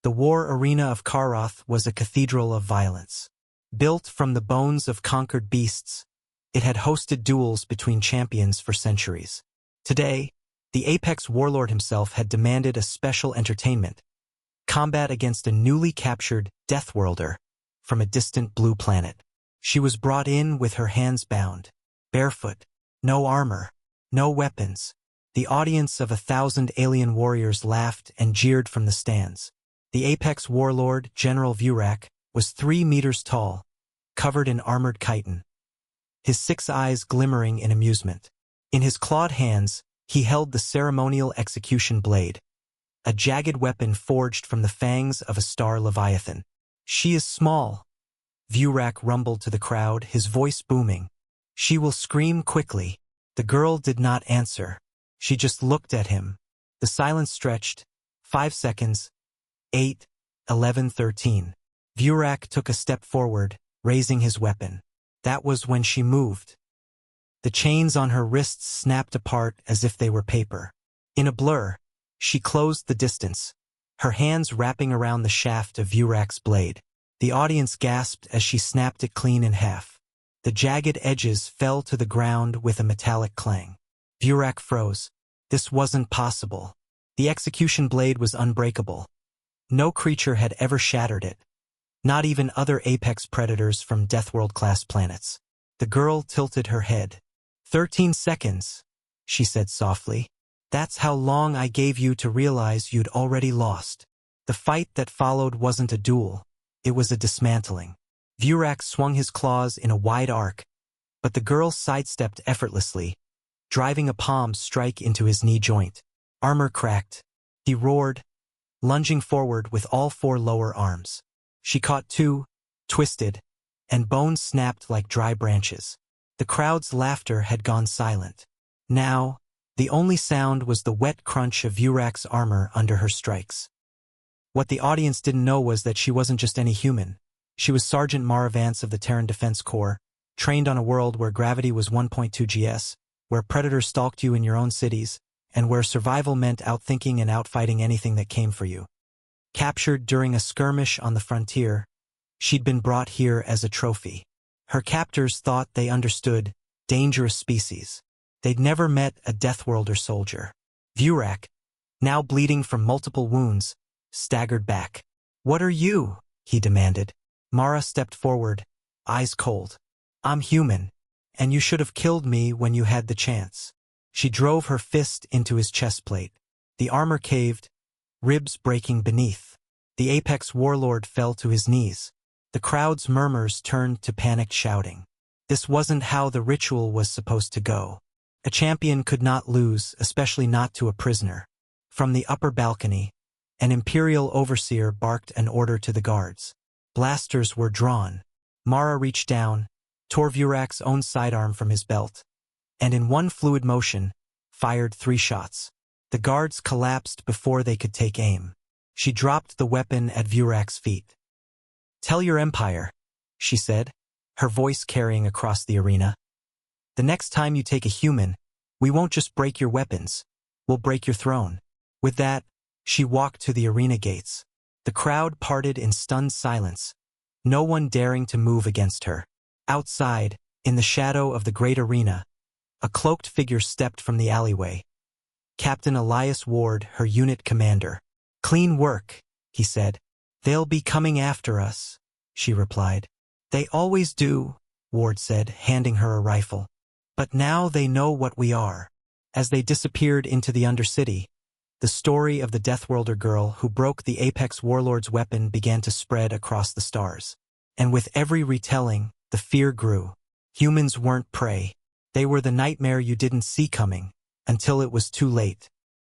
The war arena of Karoth was a cathedral of violence. Built from the bones of conquered beasts, it had hosted duels between champions for centuries. Today, the apex warlord himself had demanded a special entertainment: combat against a newly captured Deathworlder from a distant blue planet. She was brought in with her hands bound, barefoot, no armor, no weapons. The audience of 1,000 alien warriors laughed and jeered from the stands. The apex warlord, General Vurak, was 3 meters tall, covered in armored chitin, his 6 eyes glimmering in amusement. In his clawed hands, he held the ceremonial execution blade, a jagged weapon forged from the fangs of a star leviathan. "She is small," Vurak rumbled to the crowd, his voice booming. "She will scream quickly." The girl did not answer. She just looked at him. The silence stretched. 5 seconds. 8, 11, 13. Vurak took a step forward, raising his weapon. That was when she moved. The chains on her wrists snapped apart as if they were paper. In a blur, she closed the distance, her hands wrapping around the shaft of Vurak's blade. The audience gasped as she snapped it clean in half. The jagged edges fell to the ground with a metallic clang. Vurak froze. This wasn't possible. The execution blade was unbreakable. No creature had ever shattered it. Not even other apex predators from Deathworld-class planets. The girl tilted her head. 13 seconds, she said softly. That's how long I gave you to realize you'd already lost. The fight that followed wasn't a duel. It was a dismantling. Vurak swung his claws in a wide arc, but the girl sidestepped effortlessly, driving a palm strike into his knee joint. Armor cracked. He roared, lunging forward with all 4 lower arms. She caught 2, twisted, and bones snapped like dry branches. The crowd's laughter had gone silent. Now, the only sound was the wet crunch of Vurak's armor under her strikes. What the audience didn't know was that she wasn't just any human. She was Sergeant Mara Vance of the Terran Defense Corps, trained on a world where gravity was 1.2 GS, where predators stalked you in your own cities, and where survival meant outthinking and outfighting anything that came for you. Captured during a skirmish on the frontier, she'd been brought here as a trophy. Her captors thought they understood dangerous species. They'd never met a Deathworlder soldier. Vurak, now bleeding from multiple wounds, staggered back. "What are you?" he demanded. Mara stepped forward, eyes cold. "I'm human, and you should have killed me when you had the chance." She drove her fist into his chest plate. The armor caved, ribs breaking beneath. The apex warlord fell to his knees. The crowd's murmurs turned to panicked shouting. This wasn't how the ritual was supposed to go. A champion could not lose, especially not to a prisoner. From the upper balcony, an Imperial overseer barked an order to the guards. Blasters were drawn. Mara reached down, tore Vurak's own sidearm from his belt, and in one fluid motion, fired 3 shots. The guards collapsed before they could take aim. She dropped the weapon at Vurak's feet. "Tell your empire," she said, her voice carrying across the arena. "The next time you take a human, we won't just break your weapons, we'll break your throne." With that, she walked to the arena gates. The crowd parted in stunned silence, no one daring to move against her. Outside, in the shadow of the great arena, a cloaked figure stepped from the alleyway. Captain Elias Ward, her unit commander. "Clean work," he said. "They'll be coming after us," she replied. "They always do," Ward said, handing her a rifle. "But now they know what we are." As they disappeared into the Undercity, the story of the Deathworlder girl who broke the apex warlord's weapon began to spread across the stars. And with every retelling, the fear grew. Humans weren't prey. They were the nightmare you didn't see coming, until it was too late.